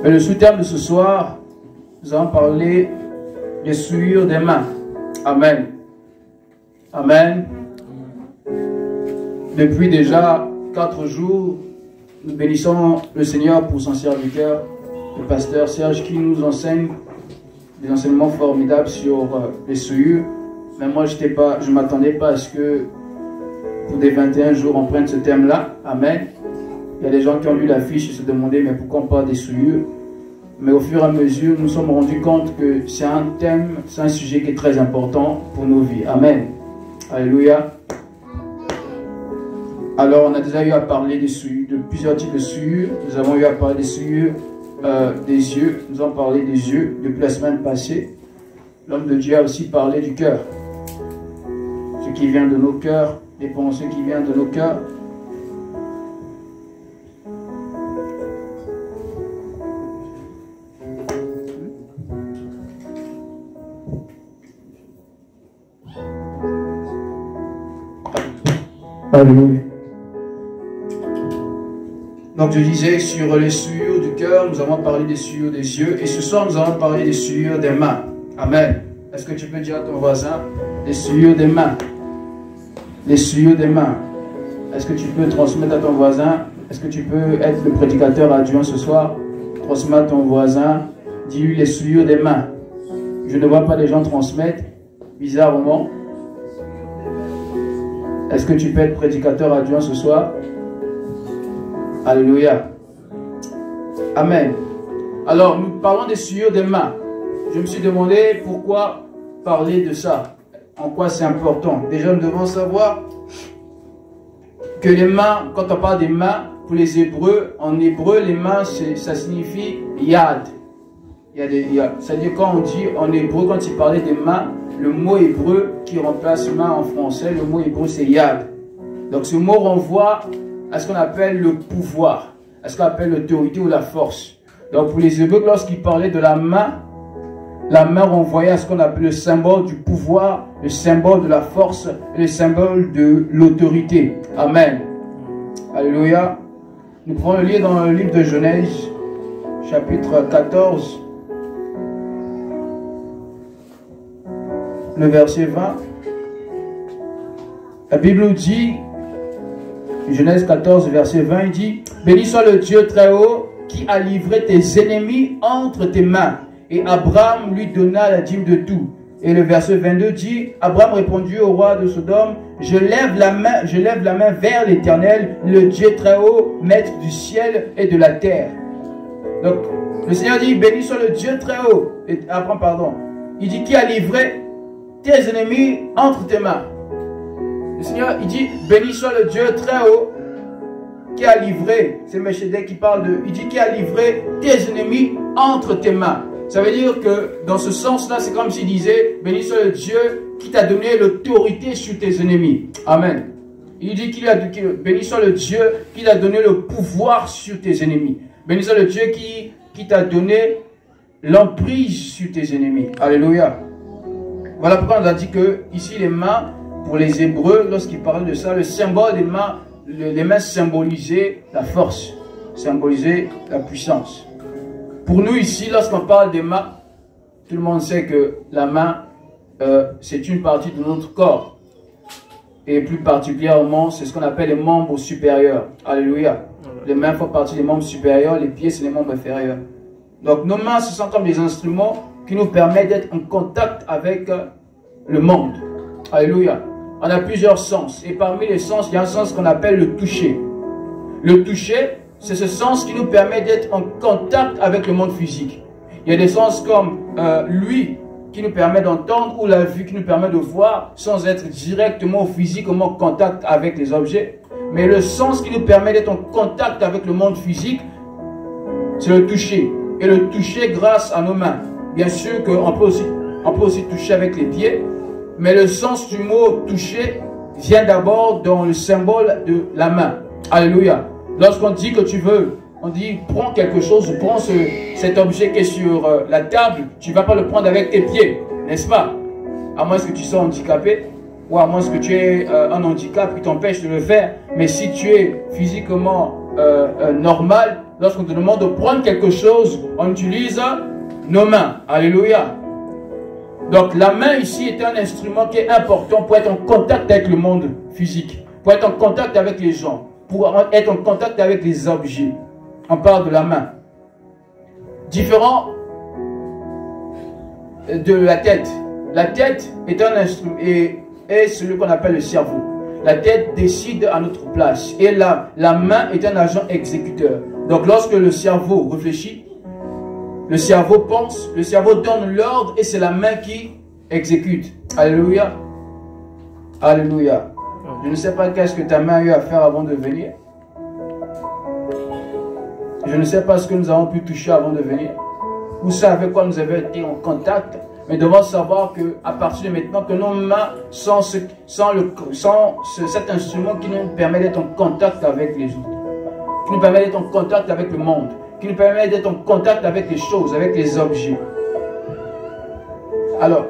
Mais le sous-thème de ce soir, nous allons parler des souillures des mains. Amen. Amen. Depuis déjà 4 jours, nous bénissons le Seigneur pour son serviteur, le pasteur Serge, qui nous enseigne des enseignements formidables sur les souillures. Mais moi, je ne m'attendais pas à ce que pour des 21 jours, on prenne ce thème-là. Amen. Il y a des gens qui ont lu l'affiche et se demandaient, mais pourquoi on parle des souillures? Mais au fur et à mesure, nous nous sommes rendus compte que c'est un thème, c'est un sujet qui est très important pour nos vies. Amen. Alléluia. Alors, on a déjà eu à parler des souillures, de plusieurs types de souillures. Nous avons eu à parler des souillures des yeux. Nous avons parlé des yeux depuis la semaine passée. L'homme de Dieu a aussi parlé du cœur. Ce qui vient de nos cœurs, les pensées qui viennent de nos cœurs. Alléluia. Donc je disais sur les souillures du cœur, nous avons parlé des souillures des yeux. Et ce soir, nous allons parler des souillures des mains. Amen. Est-ce que tu peux dire à ton voisin, les souillures des mains? Les souillures des mains. Est-ce que tu peux transmettre à ton voisin? Est-ce que tu peux être le prédicateur adjoint ce soir? Transmets à ton voisin, dis-lui les souillures des mains. Je ne vois pas les gens transmettre, bizarrement. Est-ce que tu peux être prédicateur adjoint ce soir? Alléluia. Amen. Alors, nous parlons des souillures des mains. Je me suis demandé pourquoi parler de ça. En quoi c'est important. Déjà, nous devons savoir que les mains, quand on parle des mains, pour les Hébreux, en hébreu, les mains, ça signifie yad. C'est-à-dire quand on dit en hébreu, quand il parlait des mains, le mot hébreu qui remplace main en français, le mot hébreu c'est yad. Donc ce mot renvoie à ce qu'on appelle le pouvoir, à ce qu'on appelle l'autorité ou la force. Donc pour les Hébreux, lorsqu'ils parlaient de la main renvoyait à ce qu'on appelle le symbole du pouvoir, le symbole de la force et le symbole de l'autorité. Amen. Alléluia. Nous pouvons le lire dans le livre de Genèse, chapitre 14. Le verset 20, la Bible nous dit, Genèse 14, verset 20, il dit, « Béni soit le Dieu très haut qui a livré tes ennemis entre tes mains. » Et Abraham lui donna la dîme de tout. Et le verset 22 dit, « Abraham répondit au roi de Sodome, je lève la main vers l'Éternel, le Dieu très haut, maître du ciel et de la terre. » Donc, le Seigneur dit, « Béni soit le Dieu très haut. » Et Abraham, pardon. Il dit, « Qui a livré tes ennemis entre tes mains. » Le Seigneur, il dit, béni soit le Dieu très haut qui a livré, c'est Melchizedek qui parle de, il dit qui a livré tes ennemis entre tes mains. Ça veut dire que dans ce sens-là, c'est comme s'il disait, béni soit le Dieu qui t'a donné l'autorité sur tes ennemis. Amen. Il dit béni soit le Dieu qui t'a donné le pouvoir sur tes ennemis. Béni soit le Dieu qui t'a donné l'emprise sur tes ennemis. Alléluia. Voilà pourquoi on a dit que ici les mains, pour les Hébreux, lorsqu'ils parlent de ça, le symbole des mains, les mains symbolisaient la force, symbolisaient la puissance. Pour nous ici, lorsqu'on parle des mains, tout le monde sait que la main, c'est une partie de notre corps. Et plus particulièrement, c'est ce qu'on appelle les membres supérieurs. Alléluia. Les mains font partie des membres supérieurs, les pieds, c'est les membres inférieurs. Donc nos mains, ce sont comme des instruments qui nous permet d'être en contact avec le monde. Alléluia. On a plusieurs sens. Et parmi les sens, il y a un sens qu'on appelle le toucher. Le toucher, c'est ce sens qui nous permet d'être en contact avec le monde physique. Il y a des sens comme l'ouïe qui nous permet d'entendre ou la vue qui nous permet de voir sans être directement physiquement en contact avec les objets. Mais le sens qui nous permet d'être en contact avec le monde physique, c'est le toucher. Et le toucher grâce à nos mains. Bien sûr qu'on peut aussi toucher avec les pieds, mais le sens du mot toucher vient d'abord dans le symbole de la main. Alléluia. Lorsqu'on dit que tu veux, on dit prends quelque chose, prends cet objet qui est sur la table, tu ne vas pas le prendre avec tes pieds, n'est-ce pas? À moins que tu sois handicapé, ou à moins que tu aies un handicap qui t'empêche de le faire. Mais si tu es physiquement normal, lorsqu'on te demande de prendre quelque chose, on utilise nos mains. Alléluia. Donc la main ici est un instrument qui est important pour être en contact avec le monde physique, pour être en contact avec les gens, pour être en contact avec les objets. On parle de la main. Différent de la tête. La tête est un instrument et est celui qu'on appelle le cerveau. La tête décide à notre place et la main est un agent exécuteur. Donc lorsque le cerveau réfléchit, le cerveau pense, le cerveau donne l'ordre et c'est la main qui exécute. Alléluia. Alléluia. Je ne sais pas qu'est-ce que ta main a eu à faire avant de venir. Je ne sais pas ce que nous avons pu toucher avant de venir. Vous savez quoi nous avons été en contact. Mais devons savoir qu'à partir de maintenant, que nos mains sont cet instrument qui nous permet d'être en contact avec les autres, qui nous permet d'être en contact avec le monde, qui nous permet d'être en contact avec les choses, avec les objets. Alors,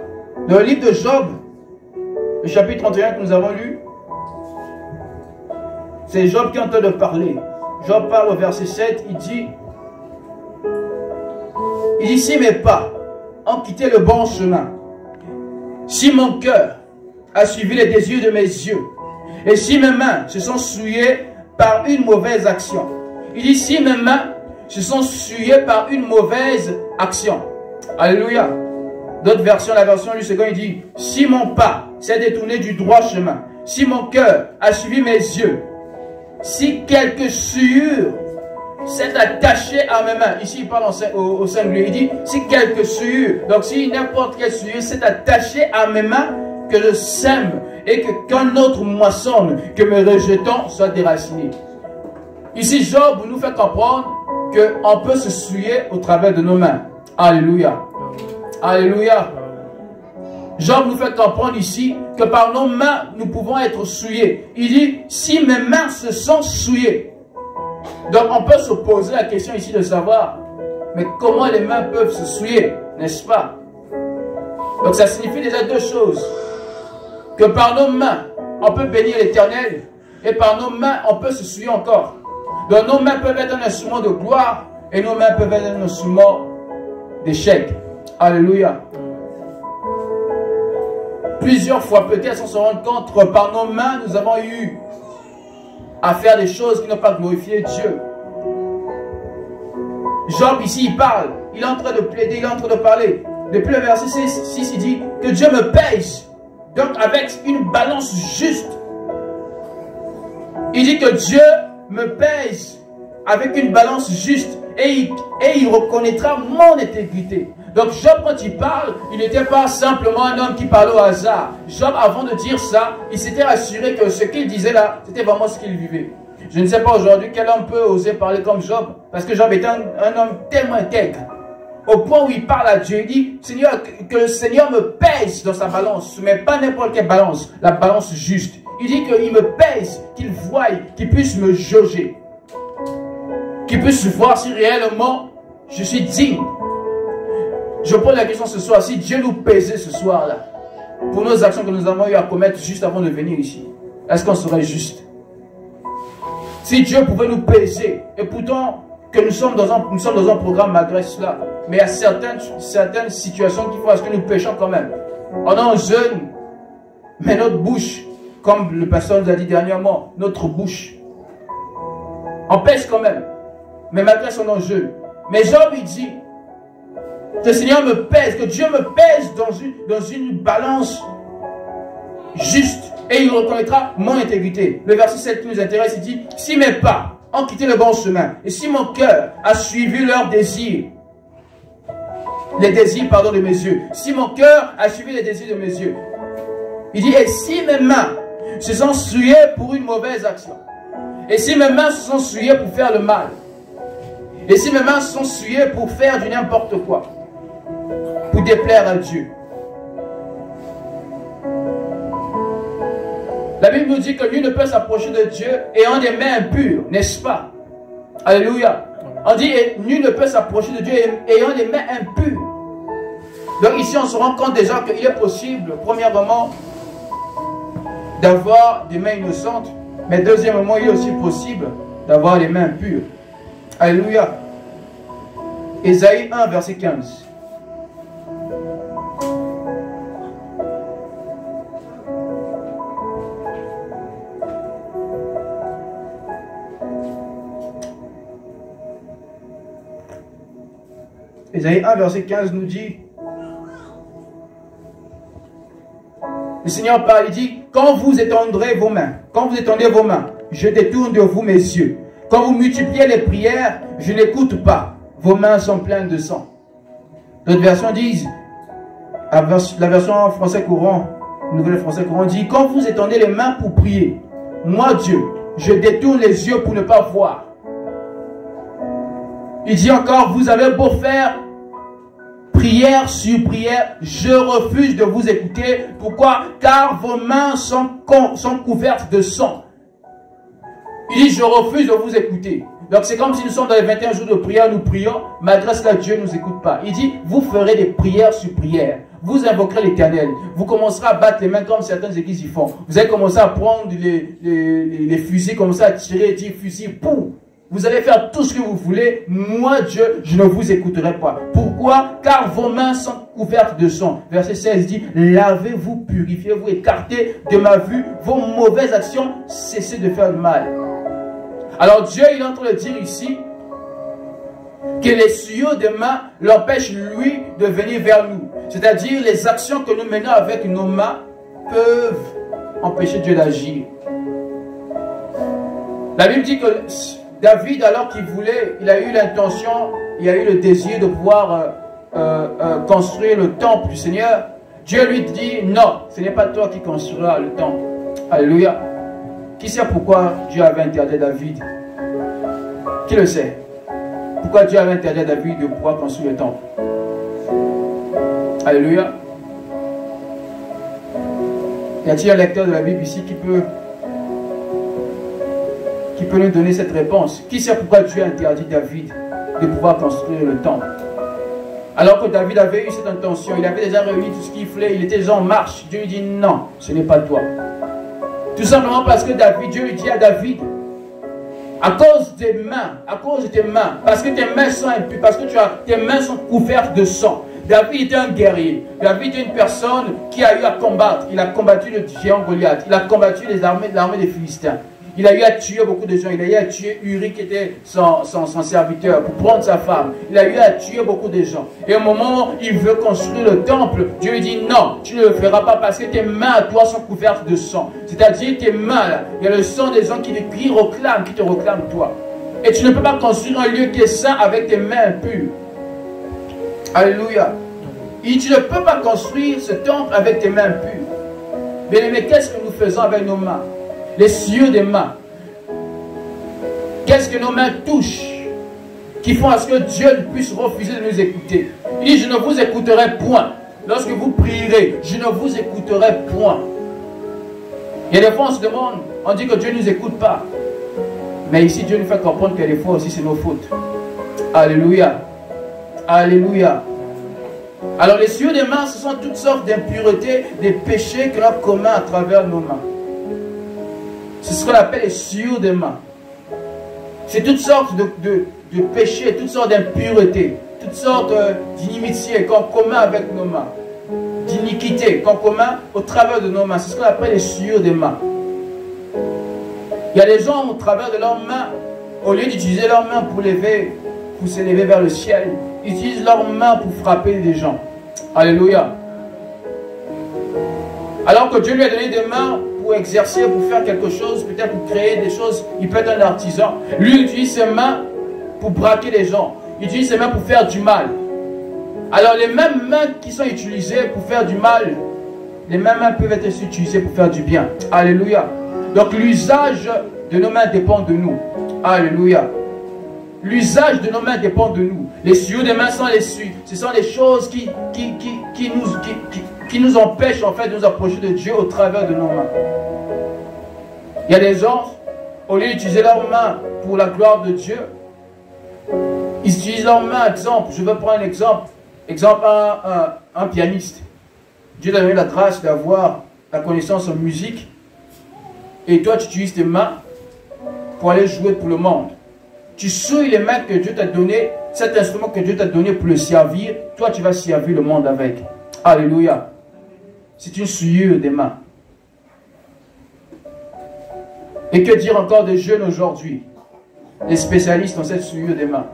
dans le livre de Job, le chapitre 31 que nous avons lu, c'est Job qui est en train de parler. Job parle au verset 7, il dit, si mes pas ont quitté le bon chemin, si mon cœur a suivi les désirs de mes yeux, et si mes mains se sont souillées par une mauvaise action. Il dit, si mes mains se sont souillées par une mauvaise action. Alléluia. D'autres versions, la version du second, il dit, si mon pas s'est détourné du droit chemin, si mon cœur a suivi mes yeux, si quelque souillure s'est attaché à mes mains. Ici, il parle au singulier. Il dit, si quelque souillure, donc si n'importe quelle souillure s'est attaché à mes mains, que je sème et qu'un autre moissonne, que mes rejetons soient déracinés. Ici, Job nous fait comprendre qu'on peut se souiller au travers de nos mains. Alléluia. Alléluia. Job nous fait comprendre ici que par nos mains, nous pouvons être souillés. Il dit, si mes mains se sont souillées. Donc on peut se poser la question ici de savoir, mais comment les mains peuvent se souiller, n'est-ce pas? Donc ça signifie déjà deux choses. Que par nos mains, on peut bénir l'Éternel, et par nos mains, on peut se souiller encore. Donc nos mains peuvent être un instrument de gloire, et nos mains peuvent être un instrument d'échec. Alléluia. Plusieurs fois, peut-être, on se rend compte que par nos mains, nous avons eu à faire des choses qui n'ont pas glorifié Dieu. Job ici, il parle, il est en train de plaider, il est en train de parler. Depuis le verset 6, il dit que Dieu me pèse, donc avec une balance juste. Il dit que Dieu me pèse avec une balance juste et il reconnaîtra mon intégrité. Donc Job, quand il parle, il n'était pas simplement un homme qui parlait au hasard. Job, avant de dire ça, il s'était assuré que ce qu'il disait là, c'était vraiment ce qu'il vivait. Je ne sais pas aujourd'hui quel homme peut oser parler comme Job, parce que Job est un homme tellement intègre. Au point où il parle à Dieu, il dit, Seigneur, que le Seigneur me pèse dans sa balance, mais pas n'importe quelle balance, la balance juste. Il dit qu'il me pèse, qu'il voie, qu'il puisse me jauger, qu'il puisse voir si réellement je suis digne. Je pose la question ce soir, si Dieu nous pesait ce soir-là, pour nos actions que nous avons eu à commettre juste avant de venir ici, est-ce qu'on serait juste? Si Dieu pouvait nous peser, et pourtant que nous sommes dans un programme malgré cela, mais il y a certaines situations qui font à ce que nous péchons quand même. On est en jeûne, mais notre bouche, comme le pasteur nous a dit dernièrement, notre bouche, on pêche quand même, mais malgré son enjeu. Mais Job, il dit, que le Seigneur me pèse, que Dieu me pèse dans une balance juste. Et il reconnaîtra mon intégrité. Le verset 7 qui nous intéresse, il dit, si mes pas ont quitté le bon chemin, et si mon cœur a suivi leurs désirs, les désirs, pardon, de mes yeux, si mon cœur a suivi les désirs de mes yeux, il dit, et si mes mains se sont souillées pour une mauvaise action, et si mes mains se sont souillées pour faire le mal, et si mes mains se sont souillées pour faire du n'importe quoi, pour déplaire à Dieu. La Bible nous dit que lui ne peut s'approcher de Dieu ayant des mains impures, n'est-ce pas? Alléluia. On dit nul ne peut s'approcher de Dieu ayant des mains impures. Donc ici on se rend compte déjà qu'il est possible, premièrement, d'avoir des mains innocentes, mais deuxièmement, il est aussi possible d'avoir les mains impures. Alléluia. Ésaïe 1, verset 15. Ésaïe 1, verset 15 nous dit, le Seigneur parle, il dit, quand vous étendrez vos mains, je détourne de vous mes yeux. Quand vous multipliez les prières, je n'écoute pas. Vos mains sont pleines de sang. D'autres versions disent, la version français courant, nouvelle français courant dit, quand vous étendez les mains pour prier, moi Dieu, je détourne les yeux pour ne pas voir. Il dit encore, vous avez beau faire prière sur prière, je refuse de vous écouter. Pourquoi? Car vos mains sont couvertes de sang. Il dit, je refuse de vous écouter. Donc c'est comme si nous sommes dans les 21 jours de prière, nous prions, malgré cela Dieu ne nous écoute pas. Il dit, vous ferez des prières sur prières. Vous invoquerez l'Éternel. Vous commencerez à battre les mains comme certaines églises y font. Vous allez commencer à prendre les fusils, commencer à tirer 10 fusils, pouf. Vous allez faire tout ce que vous voulez. Moi, Dieu, je ne vous écouterai pas. Pourquoi? Car vos mains sont couvertes de sang. Verset 16 dit, lavez-vous, purifiez-vous, écartez de ma vue vos mauvaises actions, cessez de faire le mal. Alors Dieu, il est en train de dire ici que les suyaux de mains l'empêchent, lui, de venir vers nous. C'est-à-dire, les actions que nous menons avec nos mains peuvent empêcher Dieu d'agir. La Bible dit que David, alors qu'il voulait, il a eu l'intention, il a eu le désir de pouvoir construire le temple du Seigneur. Dieu lui dit, non, ce n'est pas toi qui construiras le temple. Alléluia. Qui sait pourquoi Dieu avait interdit à David? Qui le sait? Pourquoi Dieu avait interdit à David de pouvoir construire le temple? Alléluia. Y a-t-il un lecteur de la Bible ici qui peut nous donner cette réponse? Qui sait pourquoi Dieu a interdit David de pouvoir construire le temple? Alors que David avait eu cette intention, il avait déjà réuni tout ce qu'il fallait, il était déjà en marche. Dieu lui dit non, ce n'est pas toi. Tout simplement parce que Dieu lui dit à David, à cause de tes mains, parce que tes mains sont impures, parce que tes mains sont couvertes de sang. David était un guerrier. David était une personne qui a eu à combattre. Il a combattu le géant Goliath. Il a combattu l'armée des Philistins. Il a eu à tuer beaucoup de gens. Il a eu à tuer Uri qui était son serviteur pour prendre sa femme. Il a eu à tuer beaucoup de gens. Et au moment où il veut construire le temple, Dieu lui dit non, tu ne le feras pas parce que tes mains à toi sont couvertes de sang. C'est-à-dire tes mains là, il y a le sang des gens qui te réclament toi. Et tu ne peux pas construire un lieu qui est saint avec tes mains impures. Alléluia. Et tu ne peux pas construire ce temple avec tes mains impures. Mais qu'est-ce que nous faisons avec nos mains? Les cieux des mains. Qu'est-ce que nos mains touchent qui font à ce que Dieu puisse refuser de nous écouter? Il dit, je ne vous écouterai point. Lorsque vous prierez, je ne vous écouterai point. Il y a des fois on se demande, on dit que Dieu ne nous écoute pas. Mais ici Dieu nous fait comprendre que des fois aussi c'est nos fautes. Alléluia. Alléluia. Alors les cieux des mains, ce sont toutes sortes d'impuretés, des péchés que l'on a communs à travers nos mains. C'est ce qu'on appelle les cieux des mains. C'est toutes sortes de péchés, toutes sortes d'impuretés, toutes sortes d'inimitiés qu'on commet avec nos mains, d'iniquités qu'on commet au travers de nos mains. C'est ce qu'on appelle les cieux des mains. Il y a des gens au travers de leurs mains, au lieu d'utiliser leurs mains pour s'élever vers le ciel, ils utilisent leurs mains pour frapper des gens. Alléluia. Alors que Dieu lui a donné des mains pour exercer, pour faire quelque chose, peut-être pour créer des choses. Il peut être un artisan. Lui, il utilise ses mains pour braquer les gens. Il utilise ses mains pour faire du mal. Alors les mêmes mains qui sont utilisées pour faire du mal, les mêmes mains peuvent être aussi utilisées pour faire du bien. Alléluia. Donc l'usage de nos mains dépend de nous. Alléluia. L'usage de nos mains dépend de nous. Les cieux des mains sont les cieux. Ce sont les choses qui nous empêchent en fait de nous approcher de Dieu au travers de nos mains. Il y a des gens, au lieu d'utiliser leurs mains pour la gloire de Dieu, ils utilisent leurs mains. Exemple, je vais prendre un exemple. Exemple, un pianiste. Dieu t'a donné la grâce d'avoir la connaissance en musique. Et toi, tu utilises tes mains pour aller jouer pour le monde. tu souilles les mains que Dieu t'a donné, cet instrument que Dieu t'a donné pour le servir, toi tu vas servir le monde avec. Alléluia. C'est une souillure des mains. Et que dire encore des jeunes aujourd'hui, des spécialistes dans cette souillure des mains.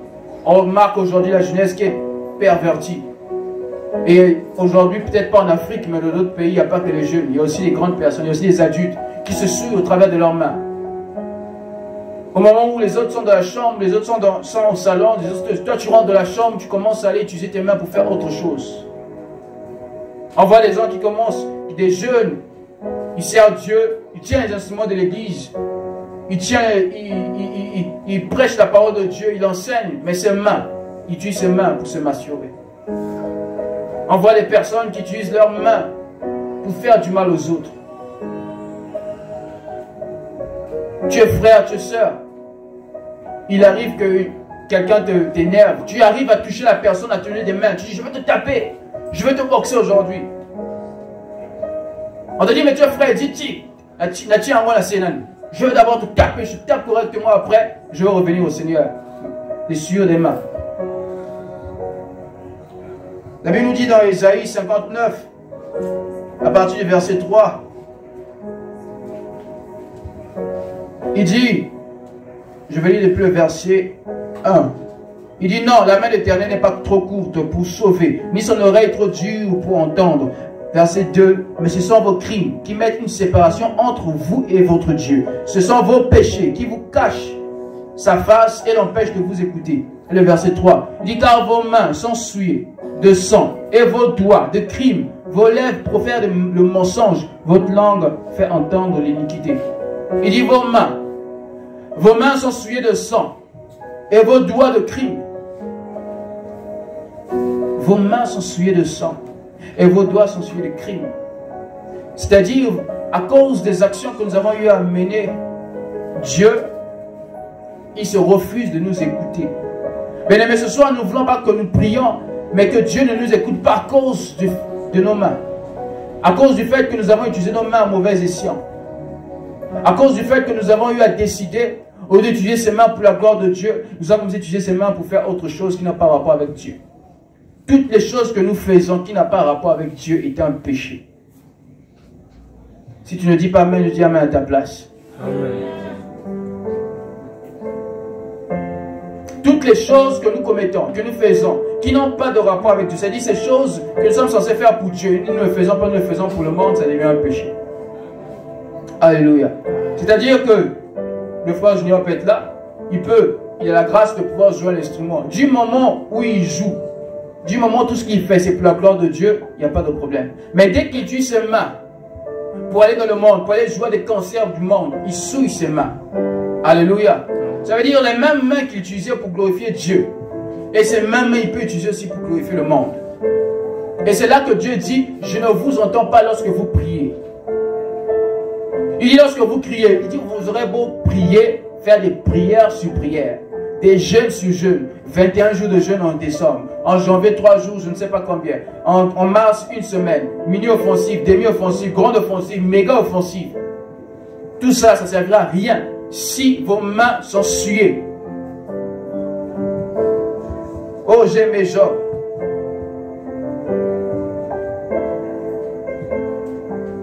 On remarque aujourd'hui la jeunesse qui est pervertie. Et aujourd'hui, peut-être pas en Afrique, mais dans d'autres pays, il n'y a pas que les jeunes. Il y a aussi les grandes personnes, il y a aussi les adultes qui se souillent au travers de leurs mains. Au moment où les autres sont dans la chambre, les autres sont au salon, toi tu rentres dans la chambre, tu commences à aller utiliser tes mains pour faire autre chose. On voit des gens qui commencent, des jeunes, ils servent Dieu, ils tiennent les instruments de l'église, ils prêchent la parole de Dieu, ils enseignent, mais ses mains, ils utilisent ses mains pour se masturber. On voit des personnes qui utilisent leurs mains pour faire du mal aux autres. Tu es frère, tu es soeur. Il arrive que quelqu'un t'énerve. Tu arrives à toucher la personne, à tenir des mains. Tu dis, je veux te taper. Je veux te boxer aujourd'hui. On te dit, mais tu es frère. Dis, je veux d'abord te taper. Je te tape correctement. Après, je veux revenir au Seigneur. Les souillures des mains. La Bible nous dit dans Ésaïe 59, à partir du verset 3, il dit, je vais lire depuis le verset 1. Il dit, non, la main de l'Éternel n'est pas trop courte pour sauver, ni son oreille trop dure pour entendre. Verset 2, mais ce sont vos crimes qui mettent une séparation entre vous et votre Dieu. Ce sont vos péchés qui vous cachent sa face et l'empêchent de vous écouter. Et le verset 3, il dit, car vos mains sont souillées de sang et vos doigts de crime, vos lèvres profèrent le mensonge, votre langue fait entendre l'iniquité. Il dit, vos mains sont souillées de sang et vos doigts de crime. Vos mains sont souillées de sang et vos doigts sont souillés de crime. C'est-à-dire, à cause des actions que nous avons eu à mener, Dieu, il se refuse de nous écouter. Bien aimés, ce soir, nous ne voulons pas que nous prions, mais que Dieu ne nous écoute pas à cause de nos mains. À cause du fait que nous avons utilisé nos mains à mauvais escient. À cause du fait que nous avons eu à décider, au lieu d'utiliser ses mains pour la gloire de Dieu, nous avons utilisé ses mains pour faire autre chose qui n'a pas rapport avec Dieu. Toutes les choses que nous faisons qui n'ont pas rapport avec Dieu est un péché. Si tu ne dis pas Amen, je dis Amen à ta place. Amen. Toutes les choses que nous commettons, que nous faisons, qui n'ont pas de rapport avec Dieu, c'est-à-dire ces choses que nous sommes censés faire pour Dieu, nous ne le faisons pas, nous le faisons pour le monde, ça devient un péché. Alléluia. C'est-à-dire que le frère Junior peut être là, il a la grâce de pouvoir jouer l'instrument. Du moment où il joue, du moment où tout ce qu'il fait, c'est pour la gloire de Dieu, il n'y a pas de problème. Mais dès qu'il utilise ses mains pour aller dans le monde, pour aller jouer des concerts du monde, il souille ses mains. Alléluia. Ça veut dire les mêmes mains qu'il utilisait pour glorifier Dieu. Et ces mêmes mains, il peut utiliser aussi pour glorifier le monde. Et c'est là que Dieu dit, je ne vous entends pas lorsque vous priez. Il dit lorsque vous criez, il dit vous aurez beau prier, faire des prières sur prières, des jeûnes sur jeûnes, 21 jours de jeûne en décembre, en janvier 3 jours, je ne sais pas combien, en mars 1 semaine, mini-offensive, demi-offensive, grande offensive, méga offensive. Tout ça, ça ne servira à rien si vos mains sont souillées. Oh, j'aimais Job.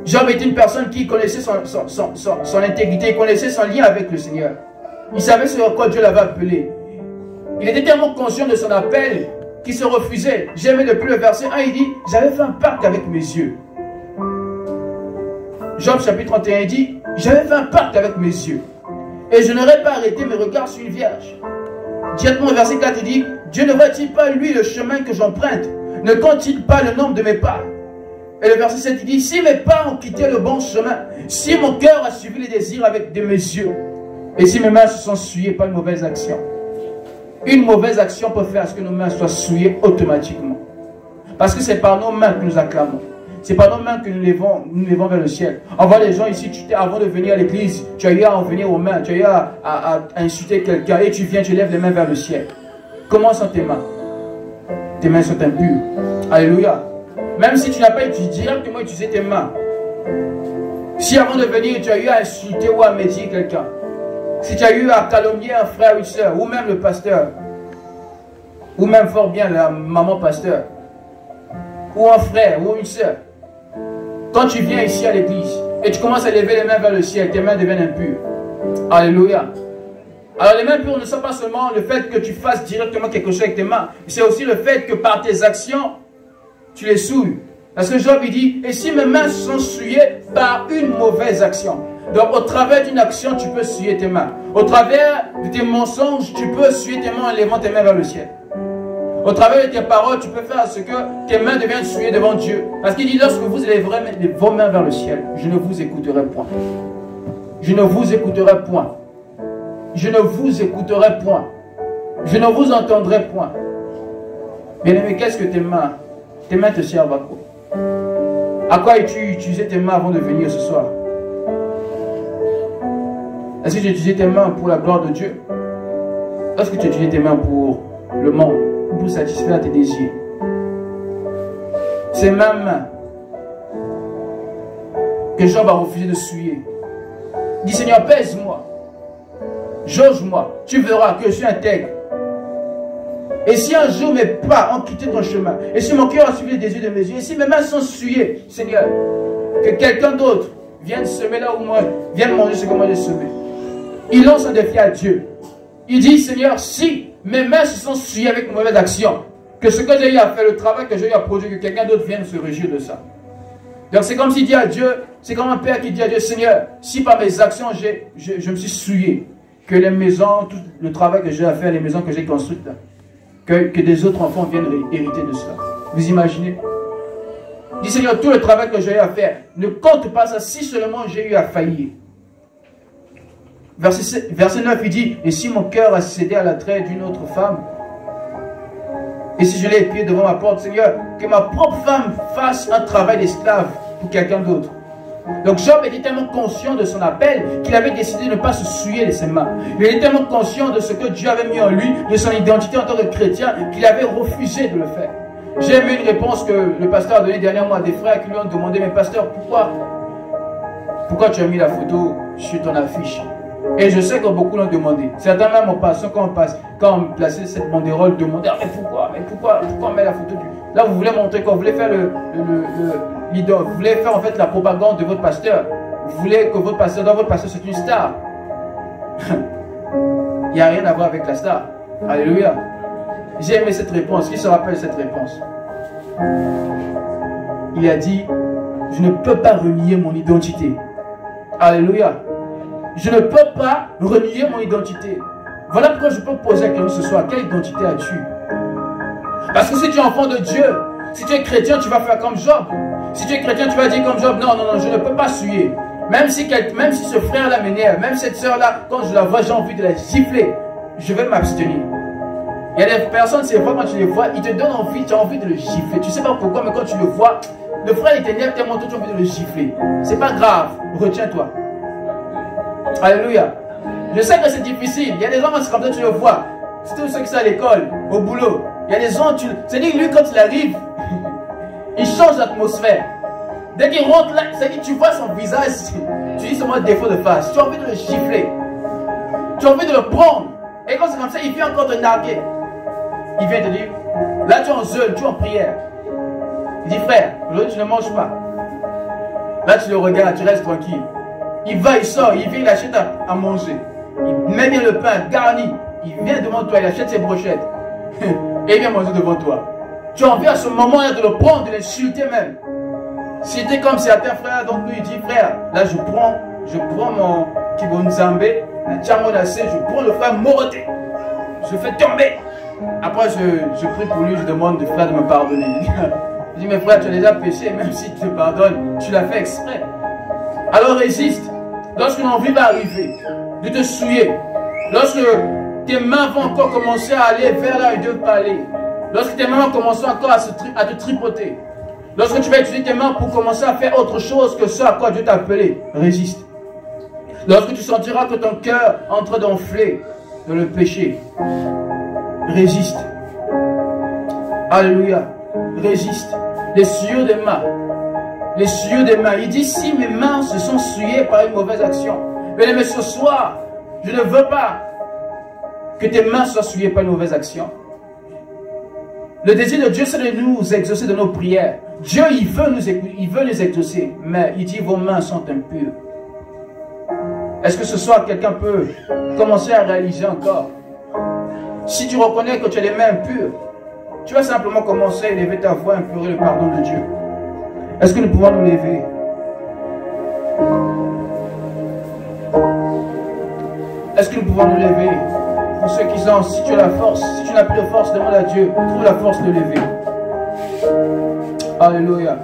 Job était une personne qui connaissait son intégrité, il connaissait son lien avec le Seigneur. Il savait sur quoi Dieu l'avait appelé. Il était tellement conscient de son appel qu'il se refusait. J'aimais depuis le verset 1, il dit, j'avais fait un pacte avec mes yeux. Job chapitre 31, il dit, j'avais fait un pacte avec mes yeux. Et je n'aurais pas arrêté mes regards sur une vierge. Directement au verset 4, il dit, Dieu ne voit-il pas lui le chemin que j'emprunte? Ne compte-t-il pas le nombre de mes pas? Et le verset 7, il dit, si mes pas ont quitté le bon chemin, si mon cœur a suivi les désirs avec de mes yeux, et si mes mains se sont souillées par une mauvaise action. Une mauvaise action peut faire à ce que nos mains soient souillées automatiquement. Parce que c'est par nos mains que nous acclamons. C'est par nos mains que nous levons vers le ciel. On voit les gens ici, avant de venir à l'église, tu as eu à en venir aux mains, tu as eu à insulter quelqu'un, et tu viens, tu lèves les mains vers le ciel. Comment sont tes mains? Tes mains sont impures. Alléluia. Même si tu n'as pas directement utilisé tes mains. Si avant de venir, tu as eu à insulter ou à médire quelqu'un, Si tu as eu à calomnier un frère ou une soeur, ou même le pasteur, ou même fort bien la maman pasteur, ou un frère ou une soeur, quand tu viens ici à l'église et tu commences à lever les mains vers le ciel, tes mains deviennent impures. Alléluia. Alors les mains impures ne sont pas seulement le fait que tu fasses directement quelque chose avec tes mains, c'est aussi le fait que par tes actions, tu les souilles. Parce que Job il dit, et si mes mains sont souillées par une mauvaise action. Donc au travers d'une action, tu peux souiller tes mains. Au travers de tes mensonges, tu peux souiller tes mains en levant tes mains vers le ciel. Au travers de tes paroles, tu peux faire ce que tes mains deviennent souillées devant Dieu. Parce qu'il dit, lorsque vous élèverez vos mains vers le ciel, je ne vous écouterai point. Je ne vous écouterai point. Je ne vous écouterai point. Je ne vous entendrai point. Bien-aimé, qu'est-ce que tes mains te servent à quoi? À quoi as-tu utilisé tes mains avant de venir ce soir? Est-ce que tu as utilisé tes mains pour la gloire de Dieu? Est-ce que tu as utilisé tes mains pour le monde, pour satisfaire tes désirs? Ces mêmes mains que Job a refusé de souiller. Il dit, Seigneur, pèse-moi, jauge-moi, tu verras que je suis intègre. Et si un jour mes pas ont quitté ton chemin, et si mon cœur a suivi les désirs de mes yeux, et si mes mains sont souillées, Seigneur, que quelqu'un d'autre vienne semer là où moi, vienne manger ce que moi j'ai semé. Il lance un défi à Dieu. Il dit, Seigneur, si mes mains se sont souillées avec une mauvaise action, que ce que j'ai eu à faire, le travail que j'ai eu à produire, que quelqu'un d'autre vienne se réjouir de ça. Donc c'est comme s'il dit à Dieu, c'est comme un père qui dit à Dieu, Seigneur, si par mes actions je me suis souillé, que les maisons, tout le travail que j'ai à faire, les maisons que j'ai construites, là, que des autres enfants viennent hériter de cela. Vous imaginez? Il dit, Seigneur, tout le travail que j'ai eu à faire, ne compte pas ça si seulement j'ai eu à faillir. Verset 9, il dit, et si mon cœur a cédé à l'attrait d'une autre femme, et si je l'ai épié devant ma porte, Seigneur, que ma propre femme fasse un travail d'esclave pour quelqu'un d'autre. Donc Job était tellement conscient de son appel qu'il avait décidé de ne pas se souiller de ses mains. Il était tellement conscient de ce que Dieu avait mis en lui, de son identité en tant que chrétien, qu'il avait refusé de le faire. J'ai aimé une réponse que le pasteur a donnée dernièrement à des frères qui lui ont demandé, mais pasteur, pourquoi tu as mis la photo sur ton affiche? Et je sais que beaucoup l'ont demandé. Certains même en passant, quand on plaçait cette banderole, demandaient, ah, mais pourquoi on met la photo du... Là, vous voulez montrer quoi? Vous voulez faire l'idole, vous voulez faire en fait la propagande de votre pasteur. Vous voulez que votre pasteur, dans votre pasteur, c'est une star. Il n'y a rien à voir avec la star. Alléluia. J'ai aimé cette réponse. Qui se rappelle cette réponse? Il a dit, je ne peux pas renier mon identité. Alléluia. Je ne peux pas renier mon identité. Voilà pourquoi je peux poser à quelqu'un ce soir, quelle identité as-tu? Parce que si tu es enfant de Dieu, si tu es chrétien, tu vas faire comme Job. Si tu es chrétien, tu vas dire comme Job, non, je ne peux pas souiller. Même si ce frère-là m'énerve, même cette soeur-là, quand je la vois, j'ai envie de la gifler, je vais m'abstenir. Il y a des personnes, c'est vrai, quand tu les vois, ils te donnent envie, tu as envie de le gifler. Tu ne sais pas pourquoi, mais quand tu le vois, le frère, il t'énerve tellement, tu as envie de le gifler. C'est pas grave, retiens-toi. Alléluia. Je sais que c'est difficile. Il y a des gens, c'est comme ça, tu le vois. Surtout ceux qui sont à l'école, au boulot. Il y a des gens, c'est-à-dire lui, quand il arrive, il change l'atmosphère. Dès qu'il rentre là, c'est-à-dire tu vois son visage, tu dis seulement défaut de face. Tu as envie de le gifler. Tu as envie de le prendre. Et quand c'est comme ça, il vient encore te narguer. Il vient te dire, là tu es en jeûne, tu es en prière. Il dit, frère, aujourd'hui tu ne manges pas. Là tu le regardes, tu restes tranquille. Il va, il sort, il vient, il achète à manger. Il met bien le pain garni. Il vient devant toi, il achète ses brochettes. Et il vient manger devant toi. Tu as envie à ce moment-là de le prendre, de l'insulter même. Si tu es comme certains frères, donc lui il dit, frère, là je prends mon kibonzambe, un tchamonacé, je prends le frère Moroté. Je fais tomber. Après je prie pour lui, je demande de frère de me pardonner. Je dis, mais frère, tu as déjà péché, même si tu te pardonnes, tu l'as fait exprès. Alors résiste. Lorsque l'envie va arriver de te souiller, lorsque tes mains vont encore commencer à aller vers là où Dieu peut aller, lorsque tes mains vont commencer encore à te tripoter, lorsque tu vas utiliser tes mains pour commencer à faire autre chose que ce à quoi Dieu t'a appelé, résiste. Lorsque tu sentiras que ton cœur entre d'enfler dans le péché, résiste. Alléluia. Résiste. Les souillures des mains. Les souillures des mains. Il dit, si mes mains se sont souillées par une mauvaise action. Mais ce soir, Je ne veux pas que tes mains soient souillées par une mauvaise action. Le désir de Dieu, c'est de nous exaucer de nos prières. Dieu, il veut nous exaucer, mais il dit vos mains sont impures. Est-ce que ce soir, quelqu'un peut commencer à réaliser encore? Si tu reconnais que tu as les mains impures, tu vas simplement commencer à élever ta voix, implorer le pardon de Dieu. Est-ce que nous pouvons nous lever? Est-ce que nous pouvons nous lever? Pour ceux qui ont, si tu as la force, si tu n'as plus de force, demande à Dieu, trouve la force de lever. Alléluia.